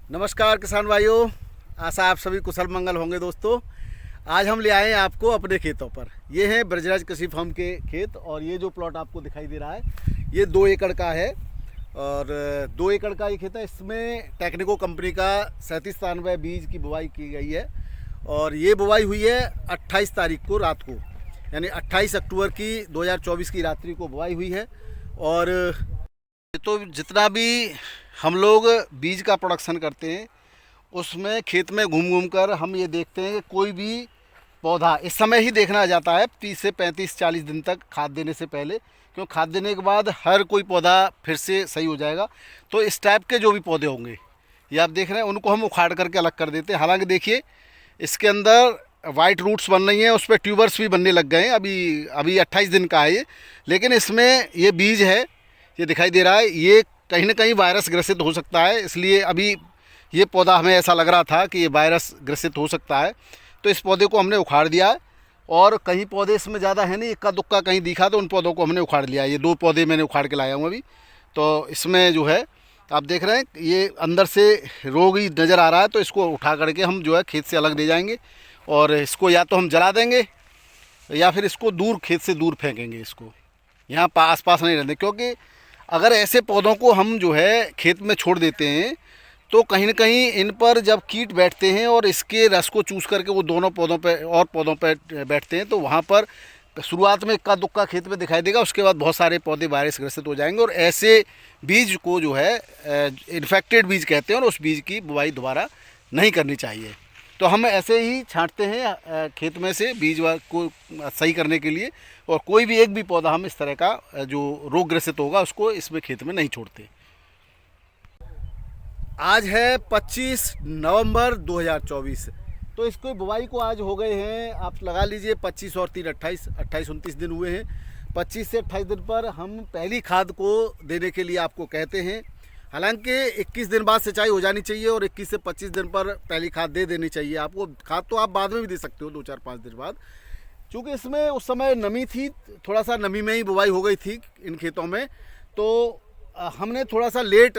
नमस्कार किसान भाइयों, आशा आप सभी कुशल मंगल होंगे। दोस्तों, आज हम ले आए हैं आपको अपने खेतों पर। ये है ब्रजराज कृषि फार्म के खेत और ये जो प्लॉट आपको दिखाई दे रहा है ये 2 एकड़ का है और 2 एकड़ का ये खेत है। इसमें टेक्निको कंपनी का 3793 बीज की बुवाई की गई है और ये बुवाई हुई है 28 तारीख को रात को, यानी 28 अक्टूबर की 2024 की रात्रि को बुवाई हुई है। और तो जितना भी हम लोग बीज का प्रोडक्शन करते हैं उसमें खेत में घूम घूम कर हम ये देखते हैं कि कोई भी पौधा इस समय ही देखना जाता है 30 से 35-40 दिन तक खाद देने से पहले, क्योंकि खाद देने के बाद हर कोई पौधा फिर से सही हो जाएगा। तो इस टाइप के जो भी पौधे होंगे ये आप देख रहे हैं उनको हम उखाड़ करके अलग कर देते हैं। हालांकि देखिए इसके अंदर वाइट रूट्स बन रही हैं, उस पर ट्यूबर्स भी बनने लग गए हैं। अभी 28 दिन का है ये, लेकिन इसमें ये बीज है, ये दिखाई दे रहा है, ये कहीं ना कहीं वायरस ग्रसित हो सकता है। इसलिए अभी ये पौधा हमें ऐसा लग रहा था कि ये वायरस ग्रसित हो सकता है, तो इस पौधे को हमने उखाड़ दिया है। और कहीं पौधे इसमें ज़्यादा है नहीं, इक्का दुक्का कहीं दिखा तो उन पौधों को हमने उखाड़ लिया। ये 2 पौधे मैंने उखाड़ के लाया हूँ अभी। तो इसमें जो है आप देख रहे हैं ये अंदर से रोग ही नज़र आ रहा है, तो इसको उठा करके हम जो है खेत से अलग ले जाएंगे और इसको या तो हम जला देंगे या फिर इसको दूर खेत से दूर फेंकेंगे। इसको यहाँ आस पास नहीं रहने, क्योंकि अगर ऐसे पौधों को हम जो है खेत में छोड़ देते हैं तो कहीं ना कहीं इन पर जब कीट बैठते हैं और इसके रस को चूस करके वो दोनों पौधों पर और पौधों पर बैठते हैं, तो वहाँ पर शुरुआत में इक्का दुक्का खेत में दिखाई देगा, उसके बाद बहुत सारे पौधे वायरस ग्रसित हो जाएंगे और ऐसे बीज को जो है इन्फेक्टेड बीज कहते हैं और उस बीज की बुवाई दोबारा नहीं करनी चाहिए। तो हम ऐसे ही छांटते हैं खेत में से बीज को सही करने के लिए, और कोई भी एक भी पौधा हम इस तरह का जो रोग ग्रसित होगा उसको इसमें खेत में नहीं छोड़ते। आज है 25 नवंबर 2024, तो इसको बुवाई को आज हो गए हैं, आप लगा लीजिए 25 और 3 28-29 दिन हुए हैं। 25 से 28 दिन पर हम पहली खाद को देने के लिए आपको कहते हैं। हालांकि 21 दिन बाद सिंचाई हो जानी चाहिए और 21 से 25 दिन पर पहली खाद दे देनी चाहिए आपको। खाद तो आप बाद में भी दे सकते हो 2-4-5 दिन बाद, क्योंकि इसमें उस समय नमी थी, थोड़ा सा नमी में ही बुवाई हो गई थी इन खेतों में। तो हमने थोड़ा सा लेट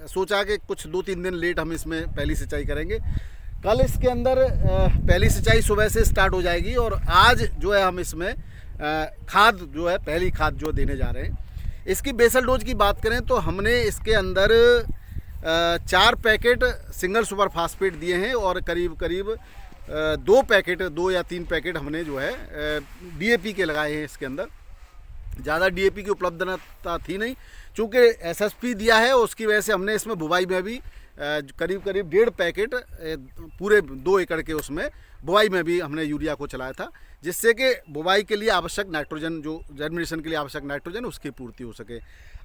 सोचा कि कुछ 2-3 दिन लेट हम इसमें पहली सिंचाई करेंगे। कल इसके अंदर पहली सिंचाई सुबह से स्टार्ट हो जाएगी और आज जो है हम इसमें खाद जो है पहली खाद जो देने जा रहे हैं। इसकी बेसल डोज की बात करें तो हमने इसके अंदर 4 पैकेट सिंगल सुपर फास्फेट दिए हैं और करीब 2 या 3 पैकेट हमने जो है डीएपी के लगाए हैं। इसके अंदर ज़्यादा डीएपी की उपलब्धता थी नहीं, चूँकि एसएसपी दिया है उसकी वजह से हमने इसमें बुवाई में भी करीब 1.5 पैकेट पूरे 2 एकड़ के उसमें बुवाई में भी हमने यूरिया को चलाया था, जिससे कि बुवाई के लिए आवश्यक नाइट्रोजन, जो जर्मिनेशन के लिए आवश्यक नाइट्रोजन उसकी पूर्ति हो सके।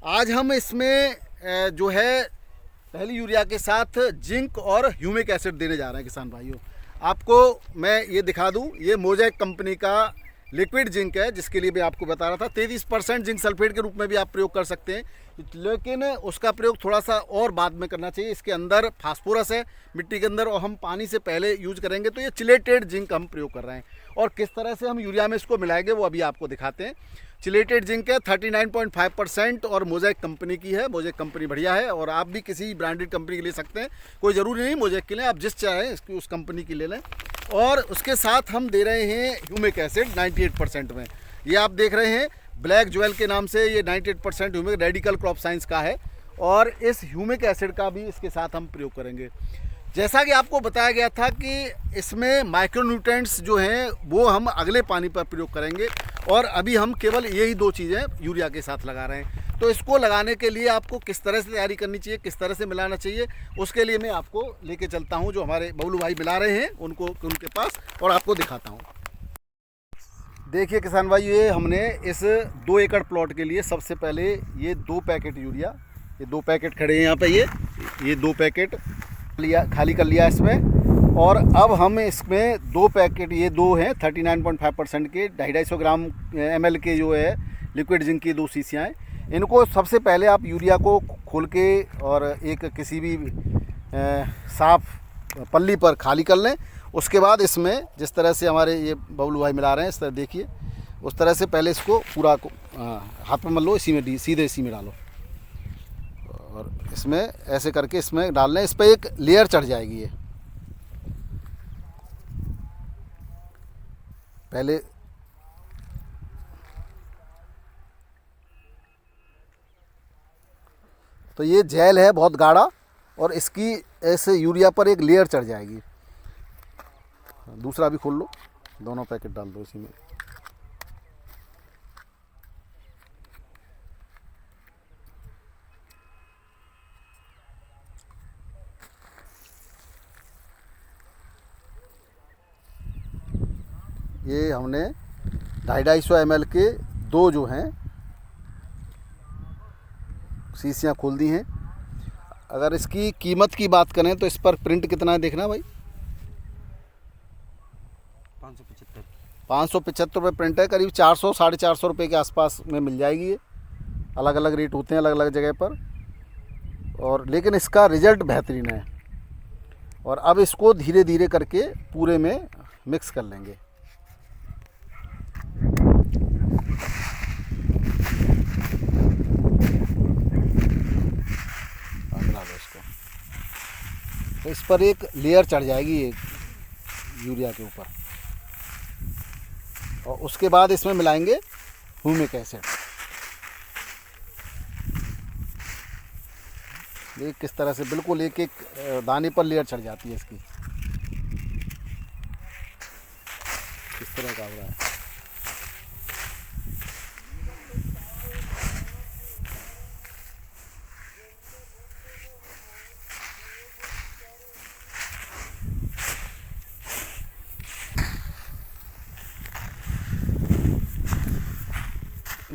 आज हम इसमें जो है पहली यूरिया के साथ जिंक और ह्यूमिक एसिड देने जा रहे हैं। किसान भाइयों, आपको मैं ये दिखा दूं, ये मोज़ेक कंपनी का लिक्विड जिंक है, जिसके लिए भी आपको बता रहा था। 33% जिंक सल्फेट के रूप में भी आप प्रयोग कर सकते हैं, लेकिन उसका प्रयोग थोड़ा सा और बाद में करना चाहिए। इसके अंदर फास्फोरस है मिट्टी के अंदर और हम पानी से पहले यूज करेंगे, तो ये चिलेटेड जिंक हम प्रयोग कर रहे हैं। और किस तरह से हम यूरिया में इसको मिलाएंगे वो अभी आपको दिखाते हैं। चिलेटेड जिंक है 39.5% और मोज़ेक कंपनी की है। मोज़ेक कंपनी बढ़िया है और आप भी किसी ब्रांडेड कंपनी की ले सकते हैं, कोई ज़रूरी नहीं मोज़ेक के लिए, आप जिस चाहें इसकी उस कंपनी की ले लें। और उसके साथ हम दे रहे हैं ह्यूमिक एसिड 98% में। ये आप देख रहे हैं ब्लैक ज्वेल के नाम से, ये 98% ह्यूमिक रेडिकल क्रॉप साइंस का है और इस ह्यूमिक एसिड का भी इसके साथ हम प्रयोग करेंगे। जैसा कि आपको बताया गया था कि इसमें माइक्रोन्यूट्रिएंट्स जो हैं वो हम अगले पानी पर प्रयोग करेंगे और अभी हम केवल यही 2 चीज़ें यूरिया के साथ लगा रहे हैं। तो इसको लगाने के लिए आपको किस तरह से तैयारी करनी चाहिए, किस तरह से मिलाना चाहिए, उसके लिए मैं आपको लेके चलता हूं, जो हमारे बबलू भाई मिला रहे हैं उनके पास, और आपको दिखाता हूं। देखिए किसान भाई, ये हमने इस 2 एकड़ प्लॉट के लिए सबसे पहले ये 2 पैकेट यूरिया, ये 2 पैकेट खड़े हैं यहाँ पे, ये 2 पैकेट खाली कर लिया इसमें। और अब हम इसमें 2 पैकेट, ये 2 हैं 39.5% के 250 ग्राम ml के जो है लिक्विड जिंक की 2 शीशियाँ हैं। इनको सबसे पहले आप यूरिया को खोल के और एक किसी भी साफ पल्ली पर खाली कर लें। उसके बाद इसमें जिस तरह से हमारे ये बबलू भाई मिला रहे हैं, इस तरह देखिए, उस तरह से पहले इसको पूरा हाथ में मल लो, इसी में सीधे इसी में डालो और इसमें ऐसे करके इसमें डालना है। इस पर एक लेयर चढ़ जाएगी ये। पहले तो ये जेल है बहुत गाढ़ा, और इसकी ऐसे यूरिया पर एक लेयर चढ़ जाएगी। दूसरा भी खोल लो, दोनों पैकेट डाल दो इसी में। ये हमने 250 ml के दो जो हैं शीशियाँ खोल दी हैं। अगर इसकी कीमत की बात करें तो इस पर प्रिंट कितना है देखना भाई। 575 रुपये प्रिंट है। करीब 400 साढ़े 400 रुपये के आसपास में मिल जाएगी ये। अलग अलग रेट होते हैं अलग अलग जगह पर, और लेकिन इसका रिज़ल्ट बेहतरीन है। और अब इसको धीरे धीरे करके पूरे में मिक्स कर लेंगे। तो इस पर एक लेयर चढ़ जाएगी ये यूरिया के ऊपर, और उसके बाद इसमें मिलाएंगे ह्यूमिक एसिड। ये किस तरह से बिल्कुल एक एक दाने पर लेयर चढ़ जाती है इसकी। किस तरह का हो रहा है।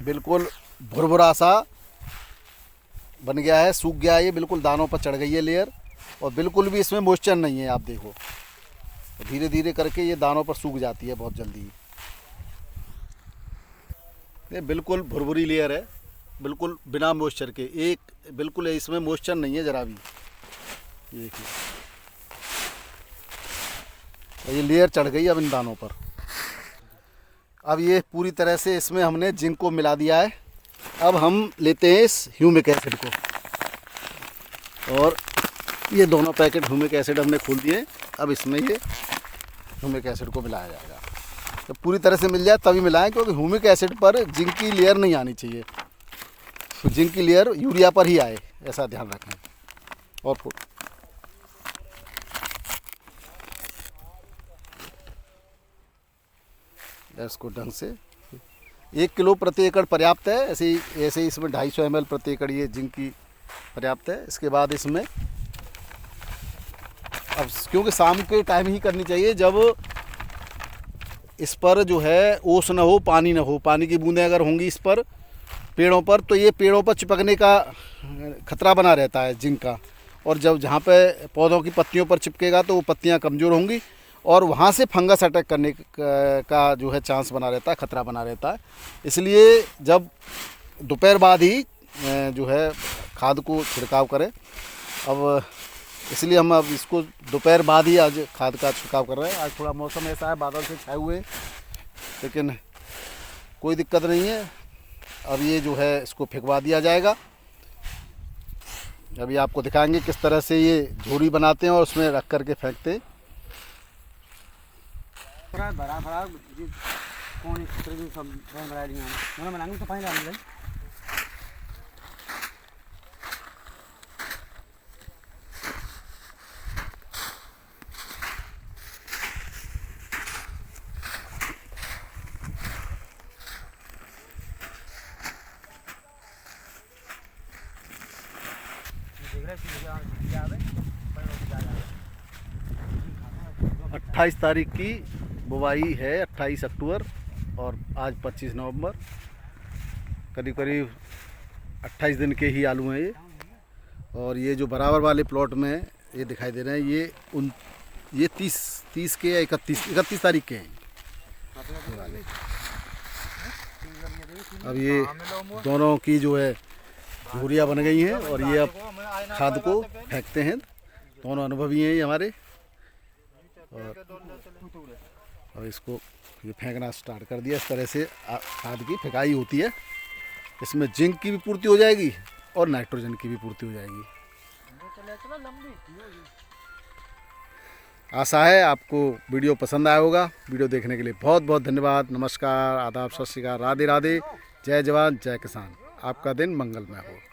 बिल्कुल भुरभुरा सा बन गया है, सूख गया है ये, बिल्कुल दानों पर चढ़ गई है लेयर, और बिल्कुल भी इसमें मॉइस्चर नहीं है। आप देखो धीरे धीरे करके ये दानों पर सूख जाती है बहुत जल्दी। ये बिल्कुल भुरभुरी लेयर है, बिल्कुल बिना मॉइस्चर के। एक बिल्कुल इसमें मॉइस्चर नहीं है ज़रा भी। ये देखिए ये लेयर चढ़ गई अब इन दानों पर। अब ये पूरी तरह से इसमें हमने जिंक को मिला दिया है। अब हम लेते हैं इस ह्यूमिक एसिड को, और ये दोनों पैकेट ह्यूमिक एसिड हमने खोल दिए। अब इसमें ये ह्यूमिक एसिड को मिलाया जाएगा। तो पूरी तरह से मिल जाए तभी मिलाएं, क्योंकि ह्यूमिक एसिड पर जिंक की लेयर नहीं आनी चाहिए। तो जिंक की लेयर यूरिया पर ही आए, ऐसा ध्यान रखें। और इसको ढंग से 1 किलो प्रति एकड़ पर्याप्त है। ऐसे ही इसमें 250 ml प्रति एकड़ ये जिंक की पर्याप्त है। इसके बाद इसमें अब क्योंकि शाम के टाइम ही करनी चाहिए, जब इस पर जो है ओस ना हो, पानी ना हो। पानी की बूंदें अगर होंगी इस पर पेड़ों पर, तो ये पेड़ों पर चिपकने का खतरा बना रहता है जिंक का। और जब जहाँ पे पौधों की पत्तियों पर चिपकेगा तो वो पत्तियाँ कमज़ोर होंगी, और वहाँ से फंगस अटैक करने का जो है चांस बना रहता है, खतरा बना रहता है। इसलिए जब दोपहर बाद ही जो है खाद को छिड़काव करें। अब इसलिए हम अब इसको दोपहर बाद ही आज खाद का छिड़काव कर रहे हैं। आज थोड़ा मौसम ऐसा है, बादल से छाए हुए, लेकिन कोई दिक्कत नहीं है। अब ये जो है इसको फेंकवा दिया जाएगा। अभी आपको दिखाएंगे किस तरह से ये झोरी बनाते हैं और उसमें रख करके फेंकते हैं। अट्ठाईस तारीख की बुवाई है, 28 अक्टूबर, और आज 25 नवंबर। करीब करीब 28 दिन के ही आलू हैं ये। और ये जो बराबर वाले प्लॉट में ये दिखाई दे रहे हैं, ये 30 के या 31 तारीख के हैं वाले। अब ये दोनों की जो है यूरिया बन गई हैं, और ये अब खाद को फेंकते हैं। दोनों अनुभवी हैं ये हमारे, और इसको ये फेंकना स्टार्ट कर दिया। इस तरह से खाद की फेंकाई होती है। इसमें जिंक की भी पूर्ति हो जाएगी और नाइट्रोजन की भी पूर्ति हो जाएगी। आशा है आपको वीडियो पसंद आया होगा। वीडियो देखने के लिए बहुत बहुत धन्यवाद। नमस्कार, आदाब, सत श्री अकाल, राधे राधे, जय जवान जय किसान। आपका दिन मंगलमय हो।